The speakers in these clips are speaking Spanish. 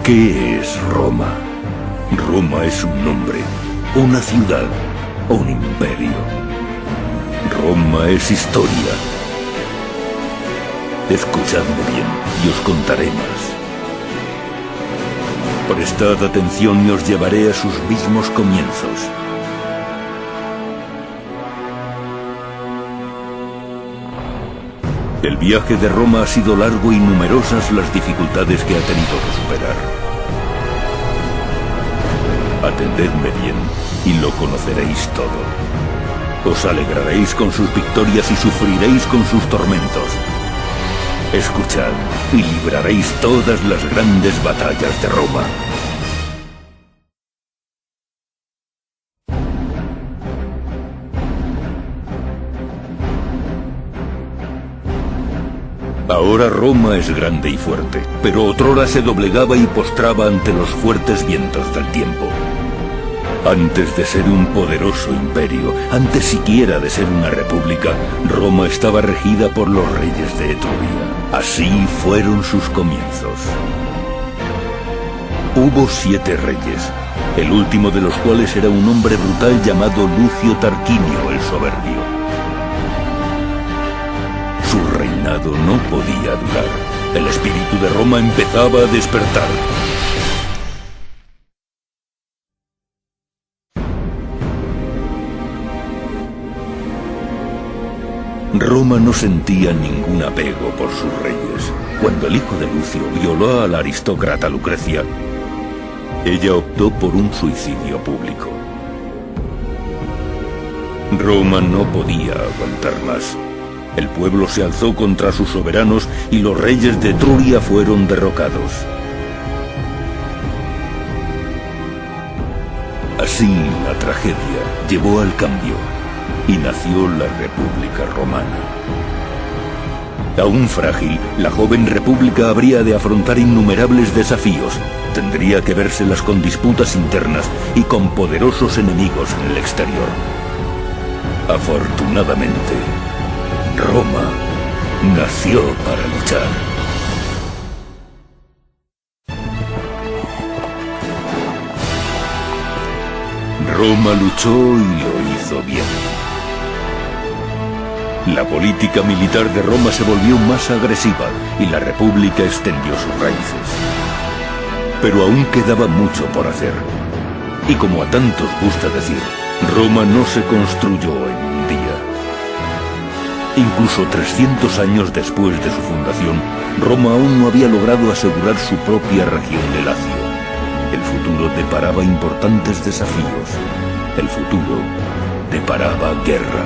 ¿Qué es Roma? Roma es un nombre, una ciudad, un imperio. Roma es historia. Escuchadme bien y os contaré más. Prestad atención y os llevaré a sus mismos comienzos. El viaje de Roma ha sido largo y numerosas las dificultades que ha tenido que superar. Atendedme bien y lo conoceréis todo. Os alegraréis con sus victorias y sufriréis con sus tormentos. Escuchad y libraréis todas las grandes batallas de Roma. Ahora Roma es grande y fuerte, pero otrora se doblegaba y postraba ante los fuertes vientos del tiempo. Antes de ser un poderoso imperio, antes siquiera de ser una república, Roma estaba regida por los reyes de Etruria. Así fueron sus comienzos. Hubo 7 reyes, el último de los cuales era un hombre brutal llamado Lucio Tarquinio el Soberbio. Su reinado no podía durar. El espíritu de Roma empezaba a despertar. Roma no sentía ningún apego por sus reyes. Cuando el hijo de Lucio violó a la aristócrata Lucrecia, ella optó por un suicidio público. Roma no podía aguantar más. El pueblo se alzó contra sus soberanos y los reyes de Etruria fueron derrocados. Así la tragedia llevó al cambio y nació la República Romana. Aún frágil, la joven república habría de afrontar innumerables desafíos. Tendría que vérselas con disputas internas y con poderosos enemigos en el exterior. Afortunadamente, Roma nació para luchar. Roma luchó y lo hizo bien. La política militar de Roma se volvió más agresiva y la república extendió sus raíces. Pero aún quedaba mucho por hacer. Y como a tantos gusta decir, Roma no se construyó en un día. Incluso 300 años después de su fundación, Roma aún no había logrado asegurar su propia región de Lacio. El futuro deparaba importantes desafíos. El futuro deparaba guerra.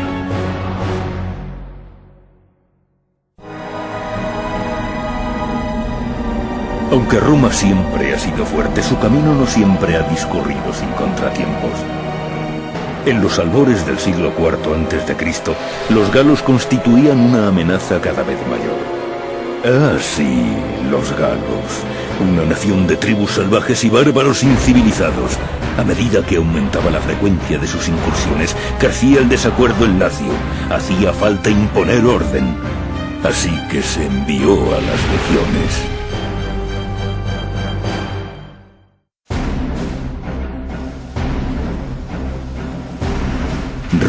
Aunque Roma siempre ha sido fuerte, su camino no siempre ha discurrido sin contratiempos. En los albores del siglo IV a.C., los galos constituían una amenaza cada vez mayor. Ah, sí, los galos, una nación de tribus salvajes y bárbaros incivilizados. A medida que aumentaba la frecuencia de sus incursiones, crecía el desacuerdo en Lacio. Hacía falta imponer orden. Así que se envió a las legiones.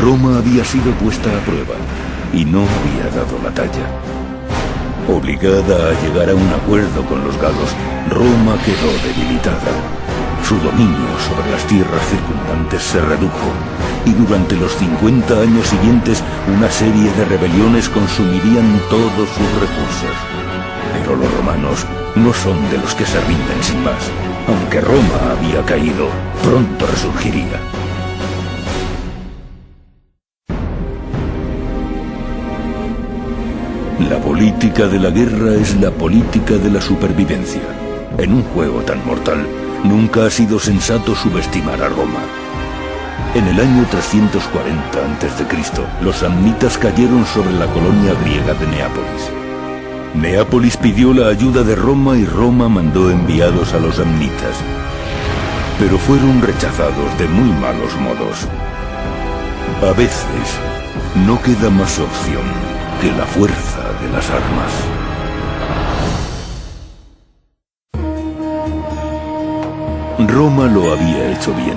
Roma había sido puesta a prueba y no había dado la talla. Obligada a llegar a un acuerdo con los galos, Roma quedó debilitada. Su dominio sobre las tierras circundantes se redujo y durante los 50 años siguientes una serie de rebeliones consumirían todos sus recursos. Pero los romanos no son de los que se rinden sin más. Aunque Roma había caído, pronto resurgiría. La política de la guerra es la política de la supervivencia. En un juego tan mortal, nunca ha sido sensato subestimar a Roma. En el año 340 a.C., los samnitas cayeron sobre la colonia griega de Neápolis. Neápolis pidió la ayuda de Roma y Roma mandó enviados a los samnitas. Pero fueron rechazados de muy malos modos. A veces, no queda más opción que la fuerza de las armas. Roma lo había hecho bien,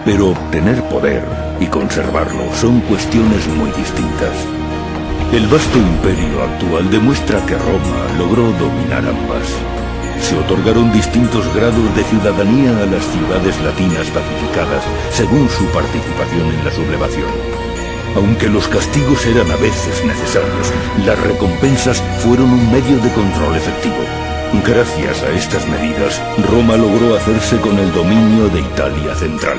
pero obtener poder y conservarlo son cuestiones muy distintas. El vasto imperio actual demuestra que Roma logró dominar ambas. Se otorgaron distintos grados de ciudadanía a las ciudades latinas pacificadas según su participación en la sublevación. Aunque los castigos eran a veces necesarios, las recompensas fueron un medio de control efectivo. Gracias a estas medidas, Roma logró hacerse con el dominio de Italia central.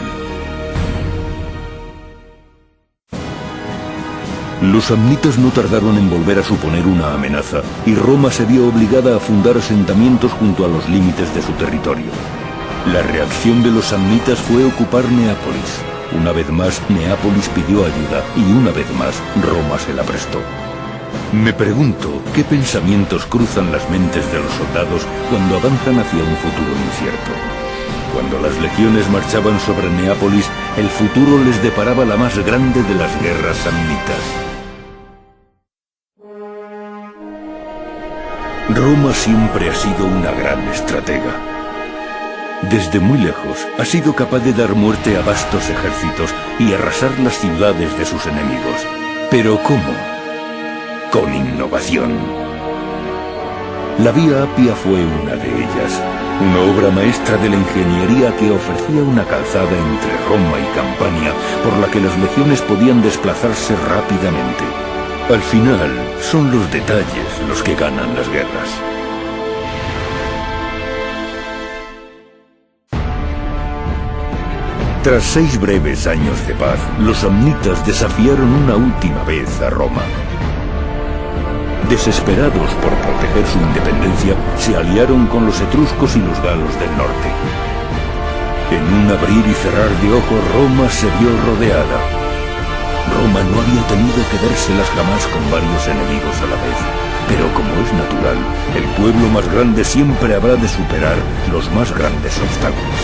Los samnitas no tardaron en volver a suponer una amenaza, y Roma se vio obligada a fundar asentamientos junto a los límites de su territorio. La reacción de los samnitas fue ocupar Neápolis. Una vez más, Neápolis pidió ayuda, y una vez más, Roma se la prestó. Me pregunto qué pensamientos cruzan las mentes de los soldados cuando avanzan hacia un futuro incierto. Cuando las legiones marchaban sobre Neápolis, el futuro les deparaba la más grande de las guerras samnitas. Roma siempre ha sido una gran estratega. Desde muy lejos ha sido capaz de dar muerte a vastos ejércitos y arrasar las ciudades de sus enemigos. ¿Pero cómo? Con innovación. La Vía Apia fue una de ellas, una obra maestra de la ingeniería que ofrecía una calzada entre Roma y Campania por la que las legiones podían desplazarse rápidamente. Al final, son los detalles los que ganan las guerras. Tras 6 breves años de paz, los samnitas desafiaron una última vez a Roma. Desesperados por proteger su independencia, se aliaron con los etruscos y los galos del norte. En un abrir y cerrar de ojos, Roma se vio rodeada. Roma no había tenido que vérselas jamás con varios enemigos a la vez. Pero como es natural, el pueblo más grande siempre habrá de superar los más grandes obstáculos.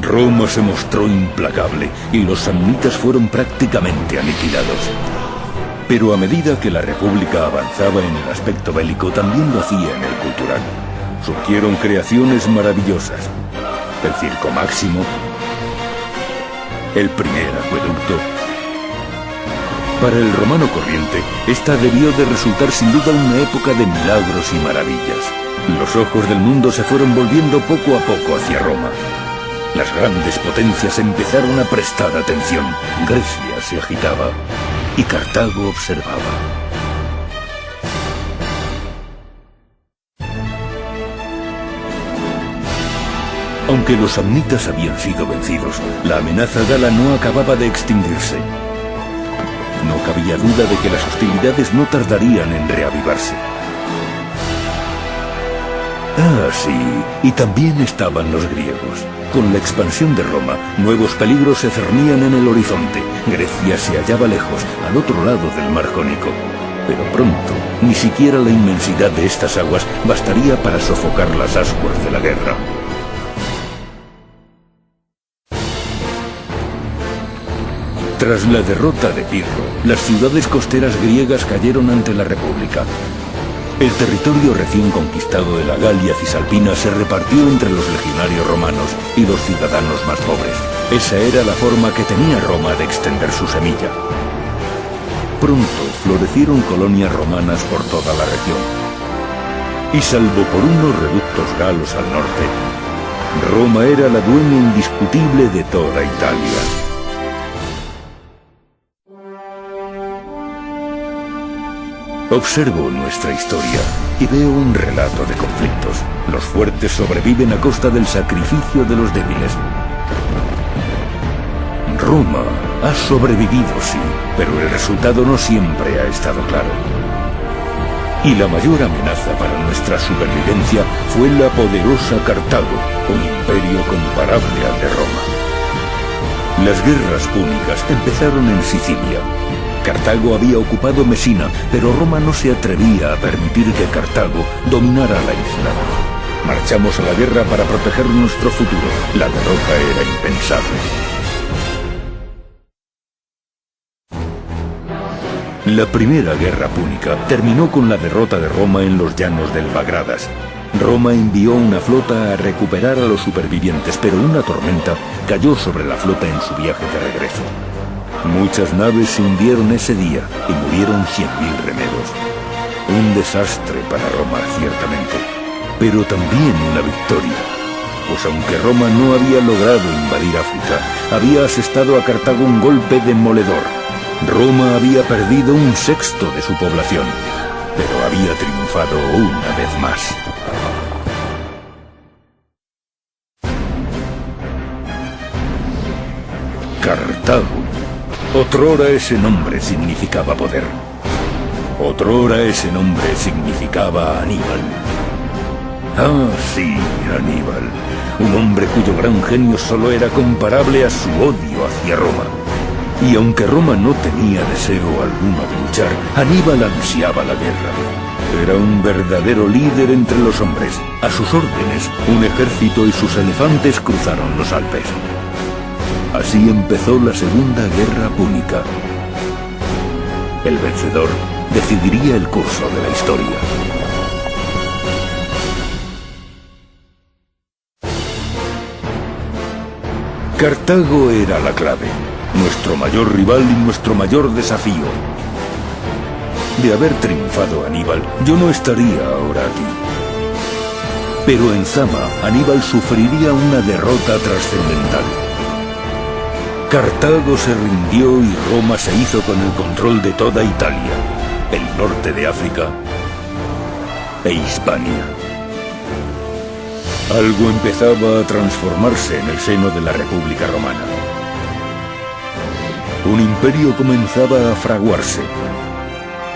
Roma se mostró implacable y los samnitas fueron prácticamente aniquilados. Pero a medida que la República avanzaba en el aspecto bélico, también lo hacía en el cultural. Surgieron creaciones maravillosas. El Circo Máximo, el primer acueducto. Para el romano corriente, esta debió de resultar sin duda una época de milagros y maravillas. Los ojos del mundo se fueron volviendo poco a poco hacia Roma. Las grandes potencias empezaron a prestar atención. Grecia se agitaba y Cartago observaba. Aunque los samnitas habían sido vencidos, la amenaza gala no acababa de extinguirse. No cabía duda de que las hostilidades no tardarían en reavivarse. Ah, sí, y también estaban los griegos. Con la expansión de Roma, nuevos peligros se cernían en el horizonte. Grecia se hallaba lejos, al otro lado del mar Jónico. Pero pronto, ni siquiera la inmensidad de estas aguas bastaría para sofocar las ascuas de la guerra. Tras la derrota de Pirro, las ciudades costeras griegas cayeron ante la República. El territorio recién conquistado de la Galia Cisalpina se repartió entre los legionarios romanos y los ciudadanos más pobres. Esa era la forma que tenía Roma de extender su semilla. Pronto florecieron colonias romanas por toda la región. Y salvo por unos reductos galos al norte, Roma era la dueña indiscutible de toda Italia. Observo nuestra historia y veo un relato de conflictos. Los fuertes sobreviven a costa del sacrificio de los débiles. Roma ha sobrevivido, sí, pero el resultado no siempre ha estado claro. Y la mayor amenaza para nuestra supervivencia fue la poderosa Cartago, un imperio comparable al de Roma. Las guerras púnicas empezaron en Sicilia. Cartago había ocupado Mesina, pero Roma no se atrevía a permitir que Cartago dominara la isla. Marchamos a la guerra para proteger nuestro futuro. La derrota era impensable. La primera guerra púnica terminó con la derrota de Roma en los llanos del Bagradas. Roma envió una flota a recuperar a los supervivientes, pero una tormenta cayó sobre la flota en su viaje de regreso. Muchas naves se hundieron ese día y murieron 100.000 remeros. Un desastre para Roma, ciertamente, pero también una victoria. Pues aunque Roma no había logrado invadir África, había asestado a Cartago un golpe demoledor. Roma había perdido 1/6 de su población, pero había triunfado una vez más. Cartago. Otrora ese nombre significaba poder. Otrora ese nombre significaba Aníbal. Ah, sí, Aníbal. Un hombre cuyo gran genio solo era comparable a su odio hacia Roma. Y aunque Roma no tenía deseo alguno de luchar, Aníbal ansiaba la guerra. Era un verdadero líder entre los hombres. A sus órdenes, un ejército y sus elefantes cruzaron los Alpes. Así empezó la Segunda Guerra Púnica. El vencedor decidiría el curso de la historia. Cartago era la clave, nuestro mayor rival y nuestro mayor desafío. De haber triunfado Aníbal, yo no estaría ahora aquí. Pero en Zama, Aníbal sufriría una derrota trascendental. Cartago se rindió y Roma se hizo con el control de toda Italia, el norte de África e Hispania. Algo empezaba a transformarse en el seno de la República Romana. Un imperio comenzaba a fraguarse.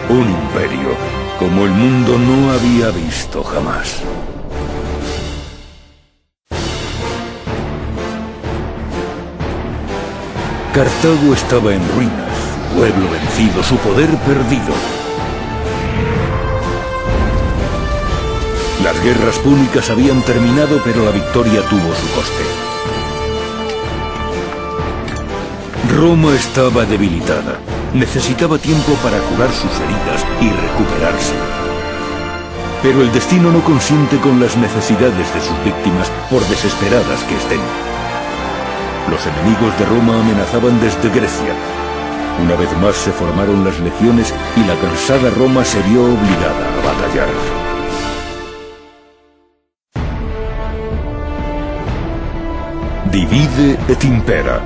Un imperio como el mundo no había visto jamás. Cartago estaba en ruinas, su pueblo vencido, su poder perdido. Las guerras púnicas habían terminado, pero la victoria tuvo su coste. Roma estaba debilitada. Necesitaba tiempo para curar sus heridas y recuperarse. Pero el destino no consiente con las necesidades de sus víctimas, por desesperadas que estén. Los enemigos de Roma amenazaban desde Grecia. Una vez más se formaron las legiones y la cansada Roma se vio obligada a batallar. Divide et impera.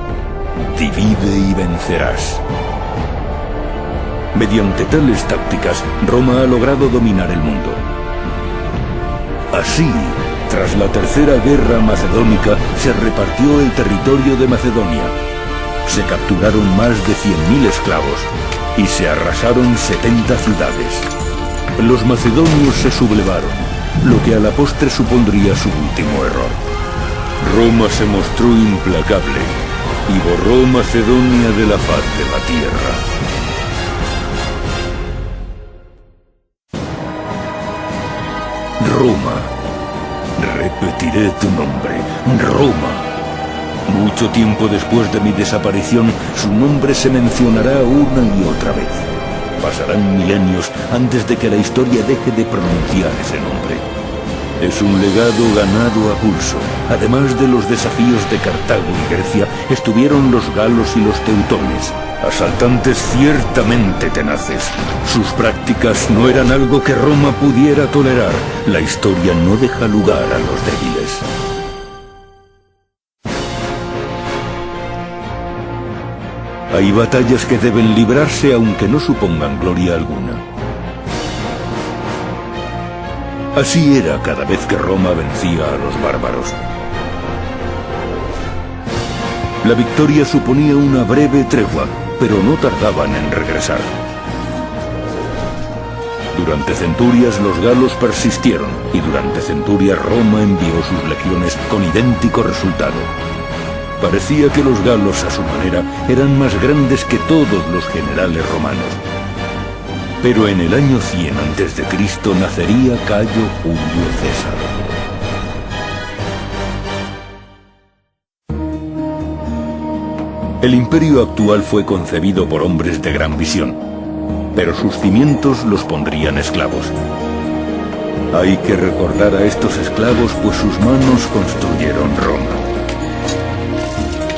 Divide y vencerás. Mediante tales tácticas, Roma ha logrado dominar el mundo. Así, tras la Tercera Guerra Macedónica, se repartió el territorio de Macedonia. Se capturaron más de 100.000 esclavos y se arrasaron 70 ciudades. Los macedonios se sublevaron, lo que a la postre supondría su último error. Roma se mostró implacable y borró Macedonia de la faz de la tierra. Roma. Repetiré tu nombre, Roma. Mucho tiempo después de mi desaparición, su nombre se mencionará una y otra vez. Pasarán milenios antes de que la historia deje de pronunciar ese nombre. Es un legado ganado a pulso. Además de los desafíos de Cartago y Grecia, estuvieron los galos y los teutones. Asaltantes ciertamente tenaces. Sus prácticas no eran algo que Roma pudiera tolerar. La historia no deja lugar a los débiles. Hay batallas que deben librarse aunque no supongan gloria alguna. Así era cada vez que Roma vencía a los bárbaros. La victoria suponía una breve tregua, pero no tardaban en regresar. Durante centurias los galos persistieron y durante centurias Roma envió sus legiones con idéntico resultado. Parecía que los galos a su manera eran más grandes que todos los generales romanos. Pero en el año 100 a.C. nacería Cayo Julio César. El imperio actual fue concebido por hombres de gran visión. pero sus cimientos los pondrían esclavos. Hay que recordar a estos esclavos, pues sus manos construyeron Roma.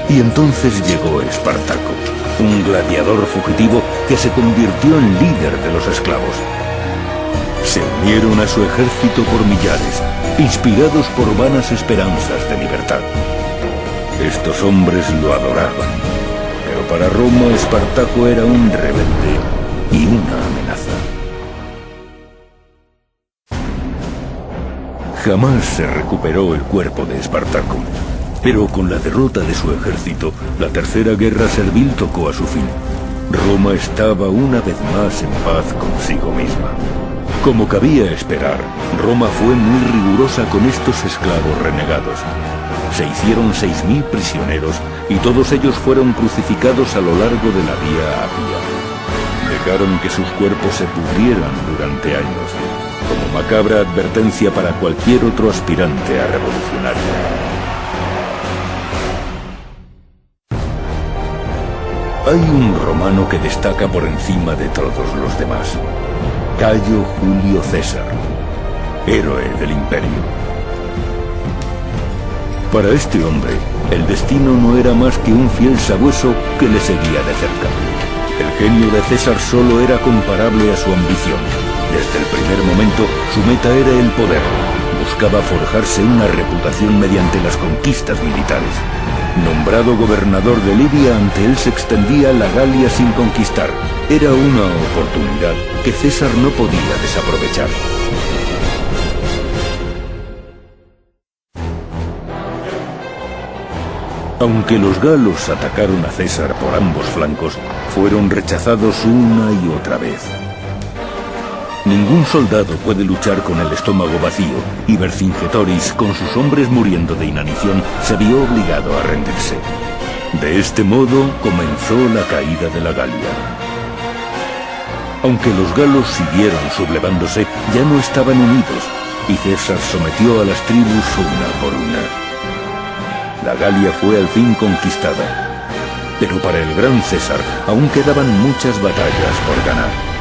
Y entonces llegó Espartaco, un gladiador fugitivo que se convirtió en líder de los esclavos. Se unieron a su ejército por millares, inspirados por vanas esperanzas de libertad. Estos hombres lo adoraban, pero para Roma Espartaco era un rebelde y una amenaza. Jamás se recuperó el cuerpo de Espartaco, pero con la derrota de su ejército, la tercera guerra servil tocó a su fin. Roma estaba una vez más en paz consigo misma. Como cabía esperar, Roma fue muy rigurosa con estos esclavos renegados. Se hicieron 6.000 prisioneros y todos ellos fueron crucificados a lo largo de la Vía Apia. Dejaron que sus cuerpos se pudrieran durante años, como macabra advertencia para cualquier otro aspirante a revolucionario. Hay un romano que destaca por encima de todos los demás: Cayo Julio César, héroe del imperio. Para este hombre, el destino no era más que un fiel sabueso que le seguía de cerca. El genio de César solo era comparable a su ambición. Desde el primer momento, su meta era el poder. Buscaba forjarse una reputación mediante las conquistas militares. Nombrado gobernador de Libia, ante él se extendía la Galia sin conquistar. Era una oportunidad que César no podía desaprovechar. Aunque los galos atacaron a César por ambos flancos, fueron rechazados una y otra vez. Ningún soldado puede luchar con el estómago vacío, y Vercingetorix, con sus hombres muriendo de inanición, se vio obligado a rendirse. De este modo comenzó la caída de la Galia. Aunque los galos siguieron sublevándose, ya no estaban unidos, y César sometió a las tribus una por una. La Galia fue al fin conquistada, pero para el gran César aún quedaban muchas batallas por ganar.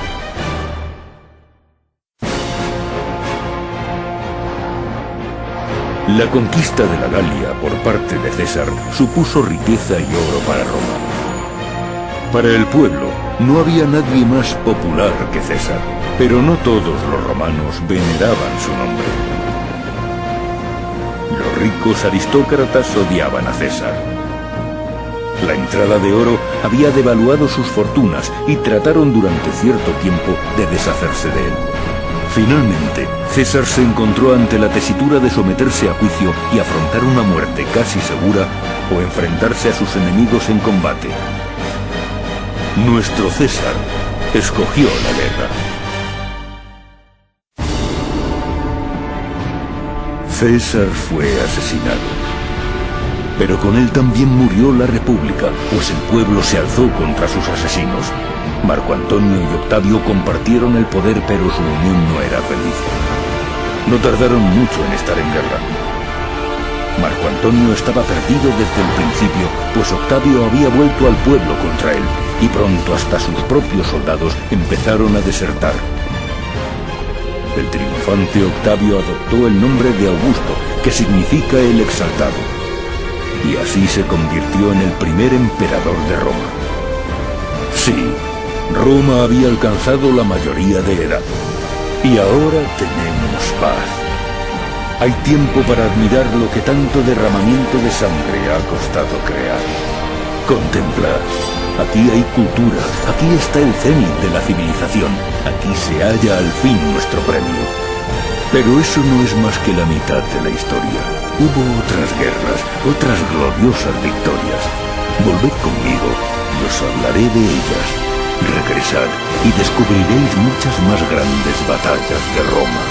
La conquista de la Galia por parte de César supuso riqueza y oro para Roma. Para el pueblo no había nadie más popular que César, pero no todos los romanos veneraban su nombre. Los ricos aristócratas odiaban a César. La entrada de oro había devaluado sus fortunas y trataron durante cierto tiempo de deshacerse de él. Finalmente, César se encontró ante la tesitura de someterse a juicio y afrontar una muerte casi segura o enfrentarse a sus enemigos en combate. Nuestro César escogió la guerra. César fue asesinado, pero con él también murió la República, pues el pueblo se alzó contra sus asesinos. Marco Antonio y Octavio compartieron el poder, pero su unión no era feliz. No tardaron mucho en estar en guerra. Marco Antonio estaba perdido desde el principio, pues Octavio había vuelto al pueblo contra él, y pronto hasta sus propios soldados empezaron a desertar. El triunfante Octavio adoptó el nombre de Augusto, que significa el exaltado, y así se convirtió en el primer emperador de Roma. Sí, Roma había alcanzado la mayoría de edad, y ahora tenemos paz. Hay tiempo para admirar lo que tanto derramamiento de sangre ha costado crear. Contemplad, aquí hay cultura, aquí está el cenit de la civilización, aquí se halla al fin nuestro premio. Pero eso no es más que la mitad de la historia. Hubo otras guerras, otras gloriosas victorias. Volved conmigo y os hablaré de ellas. Regresad y descubriréis muchas más grandes batallas de Roma.